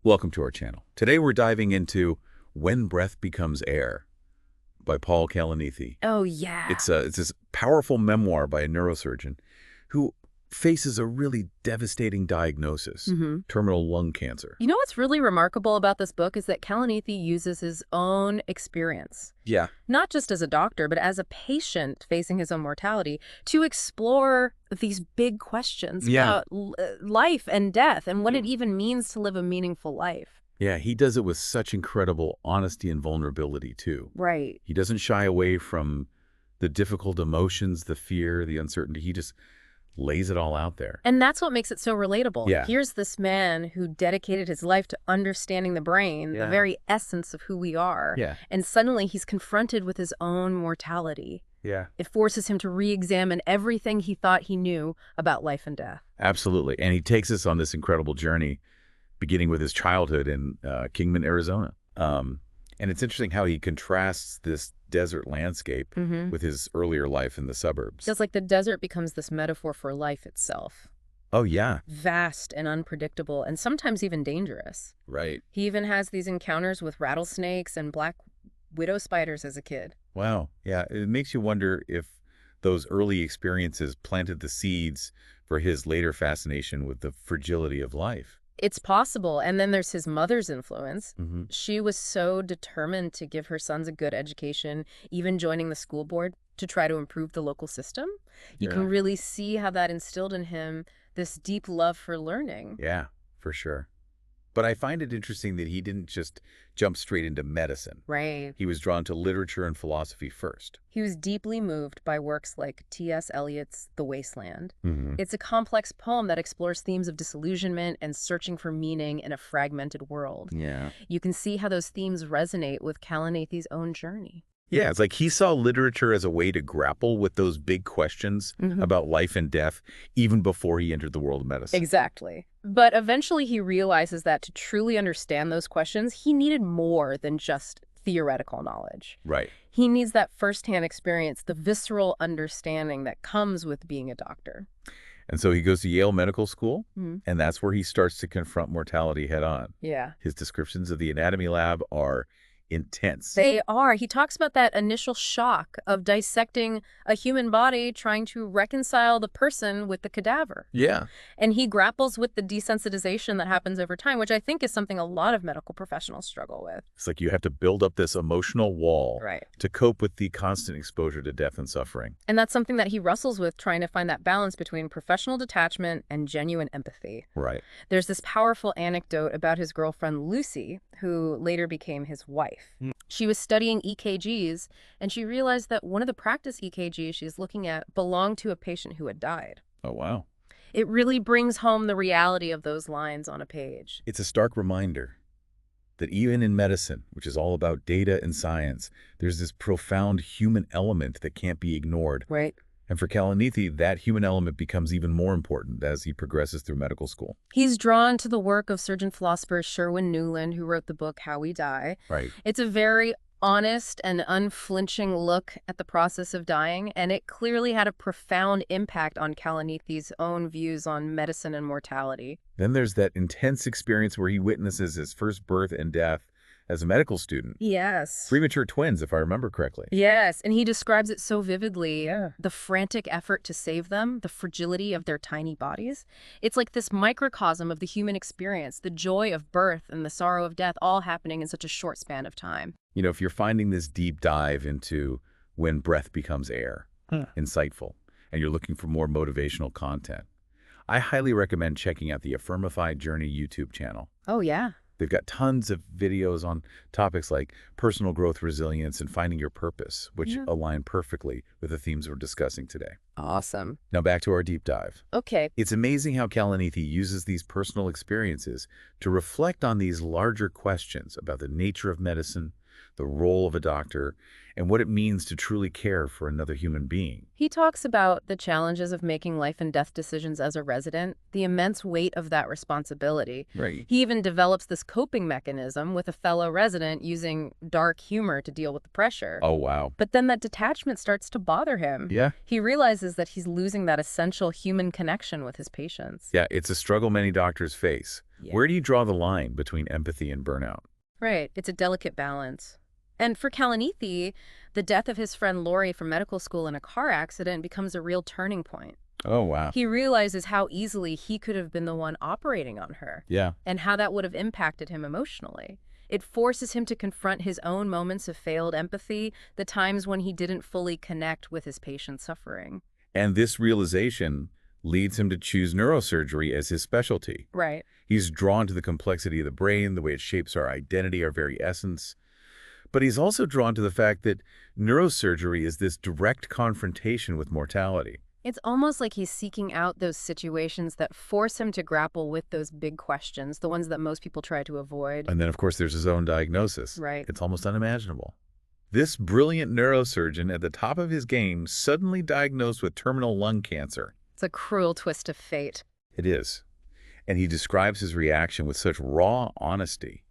Welcome to our channel. Today we're diving into When Breath Becomes Air by Paul Kalanithi. Oh, yeah. It's this powerful memoir by a neurosurgeon who faces a really devastating diagnosis, terminal lung cancer. You know what's really remarkable about this book is that Kalanithi uses his own experience, Yeah. not just as a doctor, but as a patient facing his own mortality, to explore these big questions about life and death and what it even means to live a meaningful life. Yeah, he does it with such incredible honesty and vulnerability, too. Right. He doesn't shy away from the difficult emotions, the fear, the uncertainty. He just lays it all out there. And that's what makes it so relatable. Yeah. Here's this man who dedicated his life to understanding the brain, the very essence of who we are. Yeah. And suddenly he's confronted with his own mortality. Yeah. It forces him to re-examine everything he thought he knew about life and death. Absolutely. And he takes us on this incredible journey, beginning with his childhood in Kingman, Arizona. And it's interesting how he contrasts this desert landscape with his earlier life in the suburbs. Feels like the desert becomes this metaphor for life itself. Oh, yeah. Vast and unpredictable, and sometimes even dangerous. Right. He even has these encounters with rattlesnakes and black widow spiders as a kid. Wow. Yeah. It makes you wonder if those early experiences planted the seeds for his later fascination with the fragility of life. It's possible. And then there's his mother's influence. She was so determined to give her sons a good education, even joining the school board to try to improve the local system. You can really see how that instilled in him this deep love for learning. Yeah, for sure. But I find it interesting that he didn't just jump straight into medicine. Right. He was drawn to literature and philosophy first. He was deeply moved by works like T.S. Eliot's The Wasteland. It's a complex poem that explores themes of disillusionment and searching for meaning in a fragmented world. Yeah. You can see how those themes resonate with Kalanithi's own journey. Yeah, it's like he saw literature as a way to grapple with those big questions about life and death, even before he entered the world of medicine. Exactly. But eventually he realizes that to truly understand those questions, he needed more than just theoretical knowledge. Right. He needs that firsthand experience, the visceral understanding that comes with being a doctor. And so he goes to Yale Medical School, and that's where he starts to confront mortality head on. Yeah. His descriptions of the anatomy lab are intense. They are. He talks about that initial shock of dissecting a human body, trying to reconcile the person with the cadaver. Yeah. And he grapples with the desensitization that happens over time, which I think is something a lot of medical professionals struggle with. It's like you have to build up this emotional wall Right. to cope with the constant exposure to death and suffering. And that's something that he wrestles with, trying to find that balance between professional detachment and genuine empathy. Right. There's this powerful anecdote about his girlfriend, Lucy, who later became his wife. She was studying EKGs, and she realized that one of the practice EKGs she's looking at belonged to a patient who had died. Oh, wow. It really brings home the reality of those lines on a page. It's a stark reminder that even in medicine, which is all about data and science, there's this profound human element that can't be ignored. Right. And for Kalanithi, that human element becomes even more important as he progresses through medical school. He's drawn to the work of surgeon-philosopher Sherwin Nuland, who wrote the book How We Die. Right. It's a very honest and unflinching look at the process of dying, and it clearly had a profound impact on Kalanithi's own views on medicine and mortality. Then there's that intense experience where he witnesses his first birth and death as a medical student. Yes. Premature twins, if I remember correctly. Yes, and he describes it so vividly. The frantic effort to save them, the fragility of their tiny bodies. It's like this microcosm of the human experience, the joy of birth and the sorrow of death, all happening in such a short span of time. You know, if you're finding this deep dive into When Breath Becomes Air insightful, and you're looking for more motivational content, I highly recommend checking out the Affirmified Journey YouTube channel. Oh, yeah. They've got tons of videos on topics like personal growth, resilience, and finding your purpose, which align perfectly with the themes we're discussing today. Awesome. Now back to our deep dive. Okay. It's amazing how Kalanithi uses these personal experiences to reflect on these larger questions about the nature of medicine, the role of a doctor, and what it means to truly care for another human being. He talks about the challenges of making life and death decisions as a resident, the immense weight of that responsibility. Right. He even develops this coping mechanism with a fellow resident using dark humor to deal with the pressure. Oh, wow. But then that detachment starts to bother him. Yeah. He realizes that he's losing that essential human connection with his patients. Yeah, it's a struggle many doctors face. Yeah. Where do you draw the line between empathy and burnout? Right. It's a delicate balance. And for Kalanithi, the death of his friend Lori from medical school in a car accident becomes a real turning point. Oh, wow. He realizes how easily he could have been the one operating on her. Yeah. And how that would have impacted him emotionally. It forces him to confront his own moments of failed empathy, the times when he didn't fully connect with his patient's suffering. And this realization leads him to choose neurosurgery as his specialty. Right. He's drawn to the complexity of the brain, the way it shapes our identity, our very essence. But he's also drawn to the fact that neurosurgery is this direct confrontation with mortality. It's almost like he's seeking out those situations that force him to grapple with those big questions, the ones that most people try to avoid. And then, of course, there's his own diagnosis. Right. It's almost unimaginable. This brilliant neurosurgeon at the top of his game suddenly diagnosed with terminal lung cancer. It's a cruel twist of fate. It is. And he describes his reaction with such raw honesty.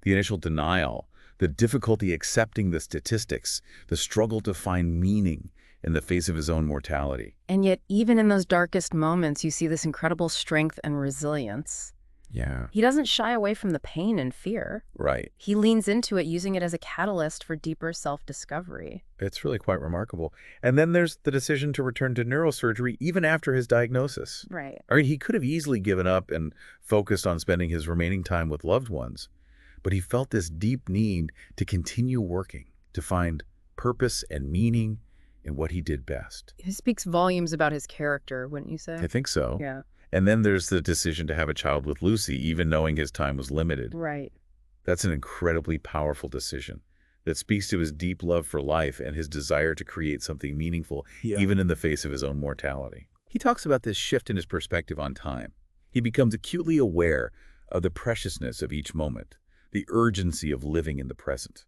The initial denial, the difficulty accepting the statistics, the struggle to find meaning in the face of his own mortality. And yet, even in those darkest moments, you see this incredible strength and resilience. Yeah. He doesn't shy away from the pain and fear. Right. He leans into it, using it as a catalyst for deeper self-discovery. It's really quite remarkable. And then there's the decision to return to neurosurgery even after his diagnosis. Right. I mean, he could have easily given up and focused on spending his remaining time with loved ones. But he felt this deep need to continue working, to find purpose and meaning in what he did best. It speaks volumes about his character, wouldn't you say? I think so. Yeah. And then there's the decision to have a child with Lucy, even knowing his time was limited. Right. That's an incredibly powerful decision that speaks to his deep love for life and his desire to create something meaningful, even in the face of his own mortality. He talks about this shift in his perspective on time. He becomes acutely aware of the preciousness of each moment, the urgency of living in the present.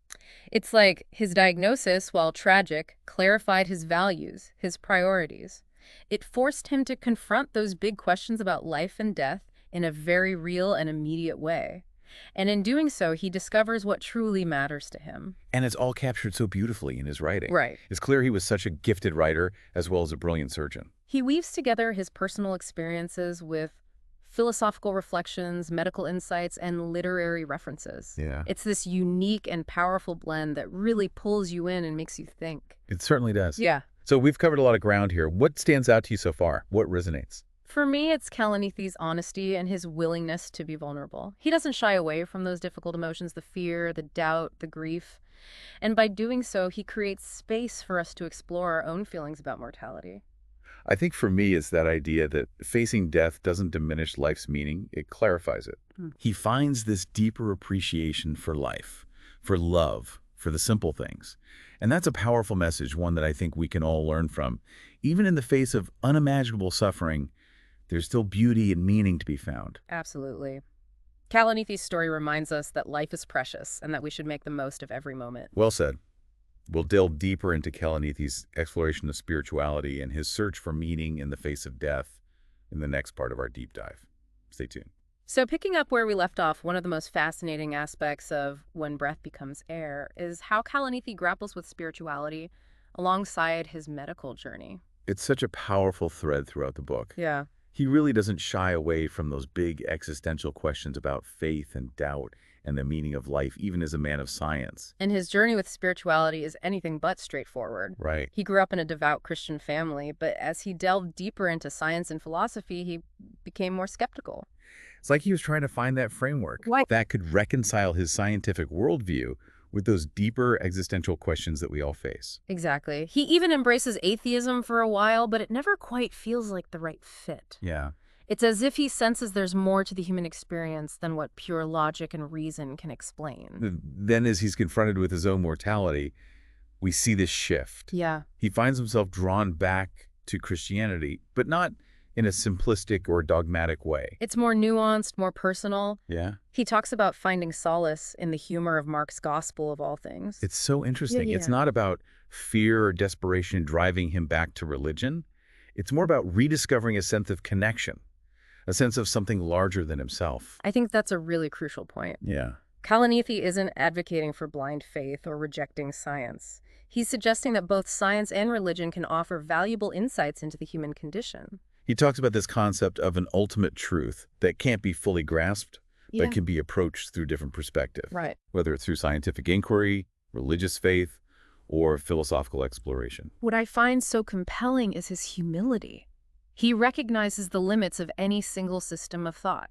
It's like his diagnosis, while tragic, clarified his values, his priorities. It forced him to confront those big questions about life and death in a very real and immediate way. And in doing so, he discovers what truly matters to him. And it's all captured so beautifully in his writing. Right. It's clear he was such a gifted writer as well as a brilliant surgeon. He weaves together his personal experiences with philosophical reflections, medical insights, and literary references. Yeah. It's this unique and powerful blend that really pulls you in and makes you think. It certainly does. Yeah. So we've covered a lot of ground here. What stands out to you so far? What resonates? For me, it's Kalanithi's honesty and his willingness to be vulnerable. He doesn't shy away from those difficult emotions, the fear, the doubt, the grief. And by doing so, he creates space for us to explore our own feelings about mortality. I think for me, it's that idea that facing death doesn't diminish life's meaning, it clarifies it. He finds this deeper appreciation for life, for love, for the simple things. And that's a powerful message, one that I think we can all learn from. Even in the face of unimaginable suffering, there's still beauty and meaning to be found. Absolutely. Kalanithi's story reminds us that life is precious and that we should make the most of every moment. Well said. We'll delve deeper into Kalanithi's exploration of spirituality and his search for meaning in the face of death in the next part of our deep dive. Stay tuned. So picking up where we left off, one of the most fascinating aspects of When Breath Becomes Air is how Kalanithi grapples with spirituality alongside his medical journey. It's such a powerful thread throughout the book. Yeah. He really doesn't shy away from those big existential questions about faith and doubt and the meaning of life, even as a man of science. And his journey with spirituality is anything but straightforward. Right. He grew up in a devout Christian family, but as he delved deeper into science and philosophy, he became more skeptical. It's like he was trying to find that framework that could reconcile his scientific worldview with those deeper existential questions that we all face. Exactly. He even embraces atheism for a while, but it never quite feels like the right fit. Yeah. It's as if he senses there's more to the human experience than what pure logic and reason can explain. Then as he's confronted with his own mortality, we see this shift. Yeah. He finds himself drawn back to Christianity, but not in a simplistic or dogmatic way. It's more nuanced, more personal. Yeah. He talks about finding solace in the humor of Mark's gospel of all things. It's so interesting. Yeah. It's not about fear or desperation driving him back to religion. It's more about rediscovering a sense of connection, a sense of something larger than himself. I think that's a really crucial point. Yeah. Kalanithi isn't advocating for blind faith or rejecting science. He's suggesting that both science and religion can offer valuable insights into the human condition. He talks about this concept of an ultimate truth that can't be fully grasped, but can be approached through different perspectives. Right. Whether it's through scientific inquiry, religious faith, or philosophical exploration. What I find so compelling is his humility. He recognizes the limits of any single system of thought.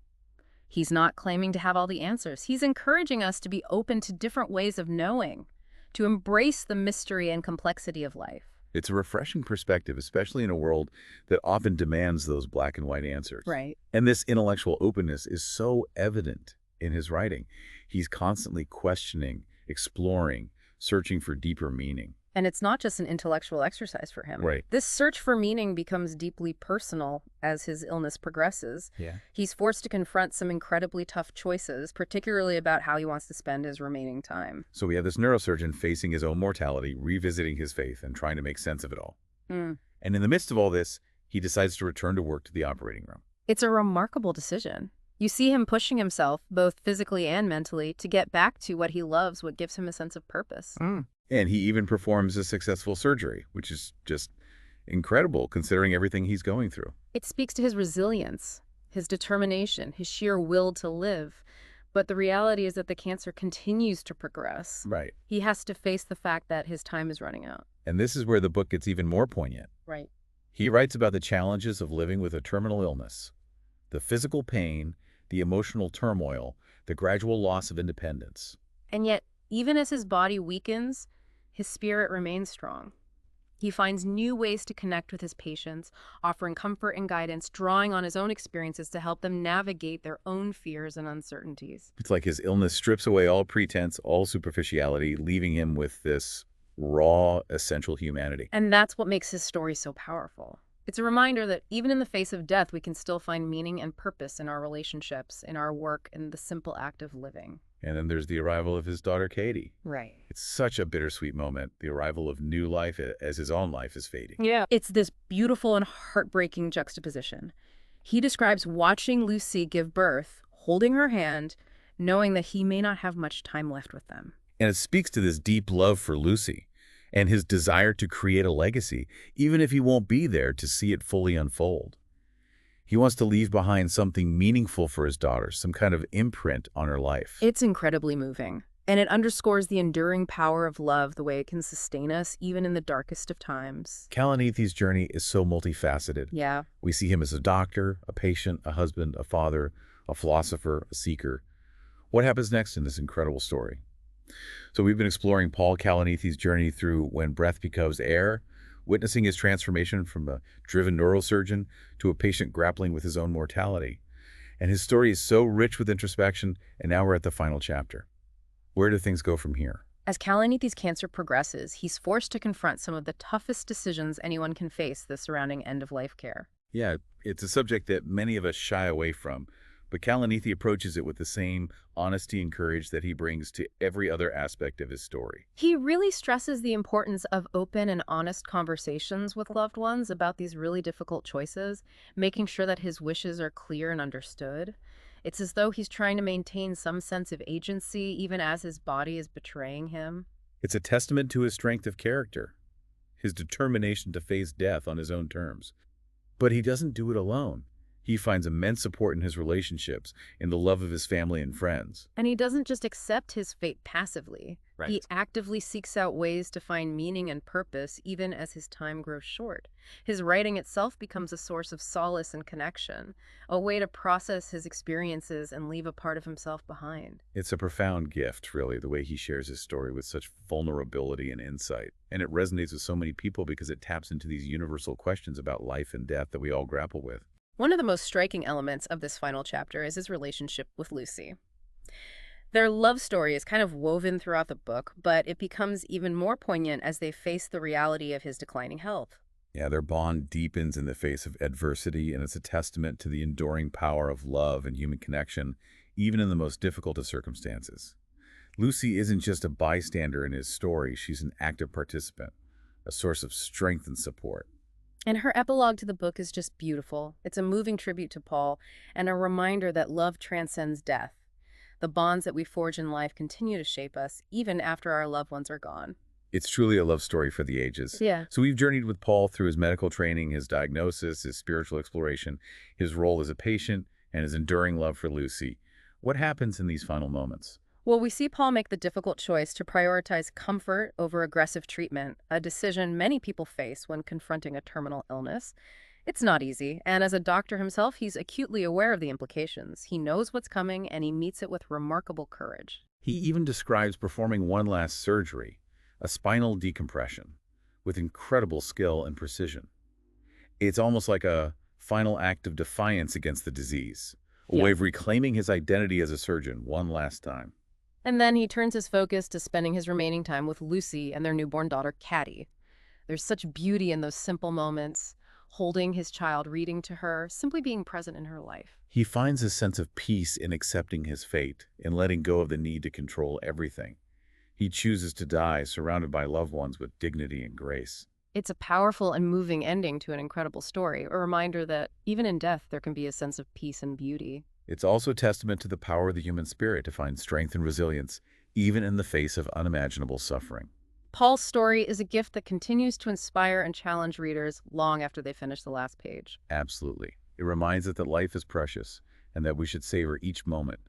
He's not claiming to have all the answers. He's encouraging us to be open to different ways of knowing, to embrace the mystery and complexity of life. It's a refreshing perspective, especially in a world that often demands those black and white answers. Right. And this intellectual openness is so evident in his writing. He's constantly questioning, exploring, searching for deeper meaning. And it's not just an intellectual exercise for him. Right. This search for meaning becomes deeply personal as his illness progresses. Yeah. He's forced to confront some incredibly tough choices, particularly about how he wants to spend his remaining time. So we have this neurosurgeon facing his own mortality, revisiting his faith, and trying to make sense of it all. And in the midst of all this, he decides to return to work to the operating room. It's a remarkable decision. You see him pushing himself, both physically and mentally, to get back to what he loves, what gives him a sense of purpose. And he even performs a successful surgery, which is just incredible considering everything he's going through. It speaks to his resilience, his determination, his sheer will to live. But the reality is that the cancer continues to progress. Right. He has to face the fact that his time is running out. And this is where the book gets even more poignant. Right. He writes about the challenges of living with a terminal illness, the physical pain, the emotional turmoil, the gradual loss of independence. And yet, even as his body weakens, his spirit remains strong. He finds new ways to connect with his patients, offering comfort and guidance, drawing on his own experiences to help them navigate their own fears and uncertainties. It's like his illness strips away all pretense, all superficiality, leaving him with this raw, essential humanity. And that's what makes his story so powerful. It's a reminder that even in the face of death, we can still find meaning and purpose in our relationships, in our work, in the simple act of living. And then there's the arrival of his daughter, Katie. Right. It's such a bittersweet moment, the arrival of new life as his own life is fading. Yeah. It's this beautiful and heartbreaking juxtaposition. He describes watching Lucy give birth, holding her hand, knowing that he may not have much time left with them. And it speaks to this deep love for Lucy and his desire to create a legacy, even if he won't be there to see it fully unfold. He wants to leave behind something meaningful for his daughter, some kind of imprint on her life. It's incredibly moving, and it underscores the enduring power of love, the way it can sustain us even in the darkest of times. Kalanithi's journey is so multifaceted. Yeah. We see him as a doctor, a patient, a husband, a father, a philosopher, a seeker. What happens next in this incredible story? So we've been exploring Paul Kalanithi's journey through When Breath Becomes Air, witnessing his transformation from a driven neurosurgeon to a patient grappling with his own mortality. And his story is so rich with introspection, and now we're at the final chapter. Where do things go from here? As Kalanithi's cancer progresses, he's forced to confront some of the toughest decisions anyone can face the surrounding end-of-life care. Yeah, it's a subject that many of us shy away from, but Kalanithi approaches it with the same honesty and courage that he brings to every other aspect of his story. He really stresses the importance of open and honest conversations with loved ones about these really difficult choices, making sure that his wishes are clear and understood. It's as though he's trying to maintain some sense of agency even as his body is betraying him. It's a testament to his strength of character, his determination to face death on his own terms. But he doesn't do it alone. He finds immense support in his relationships, in the love of his family and friends. And he doesn't just accept his fate passively. Right. He actively seeks out ways to find meaning and purpose even as his time grows short. His writing itself becomes a source of solace and connection, a way to process his experiences and leave a part of himself behind. It's a profound gift, really, the way he shares his story with such vulnerability and insight. And it resonates with so many people because it taps into these universal questions about life and death that we all grapple with. One of the most striking elements of this final chapter is his relationship with Lucy. Their love story is kind of woven throughout the book, but it becomes even more poignant as they face the reality of his declining health. Yeah, their bond deepens in the face of adversity, and it's a testament to the enduring power of love and human connection, even in the most difficult of circumstances. Lucy isn't just a bystander in his story, she's an active participant, a source of strength and support. And her epilogue to the book is just beautiful. It's a moving tribute to Paul and a reminder that love transcends death. The bonds that we forge in life continue to shape us, even after our loved ones are gone. It's truly a love story for the ages. Yeah. So we've journeyed with Paul through his medical training, his diagnosis, his spiritual exploration, his role as a patient, and his enduring love for Lucy. What happens in these final moments? Well, we see Paul make the difficult choice to prioritize comfort over aggressive treatment, a decision many people face when confronting a terminal illness. It's not easy, and as a doctor himself, he's acutely aware of the implications. He knows what's coming, and he meets it with remarkable courage. He even describes performing one last surgery, a spinal decompression, with incredible skill and precision. It's almost like a final act of defiance against the disease, a way of reclaiming his identity as a surgeon one last time. And then he turns his focus to spending his remaining time with Lucy and their newborn daughter, Caddy. There's such beauty in those simple moments, holding his child, reading to her, simply being present in her life. He finds a sense of peace in accepting his fate, in letting go of the need to control everything. He chooses to die surrounded by loved ones with dignity and grace. It's a powerful and moving ending to an incredible story, a reminder that even in death there can be a sense of peace and beauty. It's also a testament to the power of the human spirit to find strength and resilience, even in the face of unimaginable suffering. Paul's story is a gift that continues to inspire and challenge readers long after they finish the last page. Absolutely. It reminds us that life is precious and that we should savor each moment,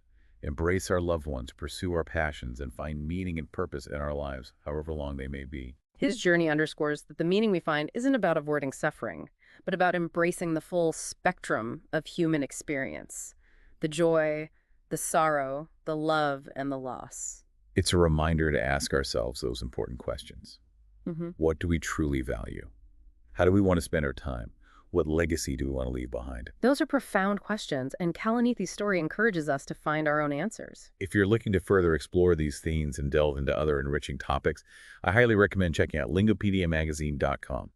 embrace our loved ones, pursue our passions, and find meaning and purpose in our lives, however long they may be. His journey underscores that the meaning we find isn't about avoiding suffering, but about embracing the full spectrum of human experience. The joy, the sorrow, the love, and the loss. It's a reminder to ask ourselves those important questions. What do we truly value? How do we want to spend our time? What legacy do we want to leave behind? Those are profound questions, and Kalanithi's story encourages us to find our own answers. If you're looking to further explore these themes and delve into other enriching topics, I highly recommend checking out lingopediamagazine.com.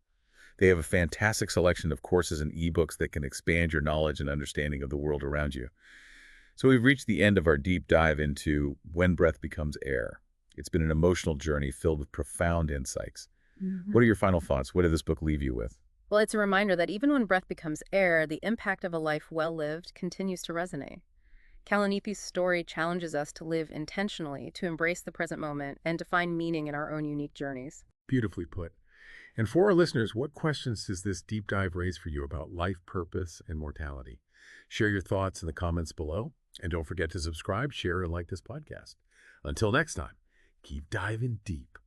They have a fantastic selection of courses and ebooks that can expand your knowledge and understanding of the world around you. So we've reached the end of our deep dive into When Breath Becomes Air. It's been an emotional journey filled with profound insights. What are your final thoughts? What did this book leave you with? Well, it's a reminder that even when breath becomes air, the impact of a life well lived continues to resonate. Kalanithi's story challenges us to live intentionally, to embrace the present moment, and to find meaning in our own unique journeys. Beautifully put. And for our listeners, what questions does this deep dive raise for you about life, purpose, and mortality? Share your thoughts in the comments below. And don't forget to subscribe, share, and like this podcast. Until next time, keep diving deep.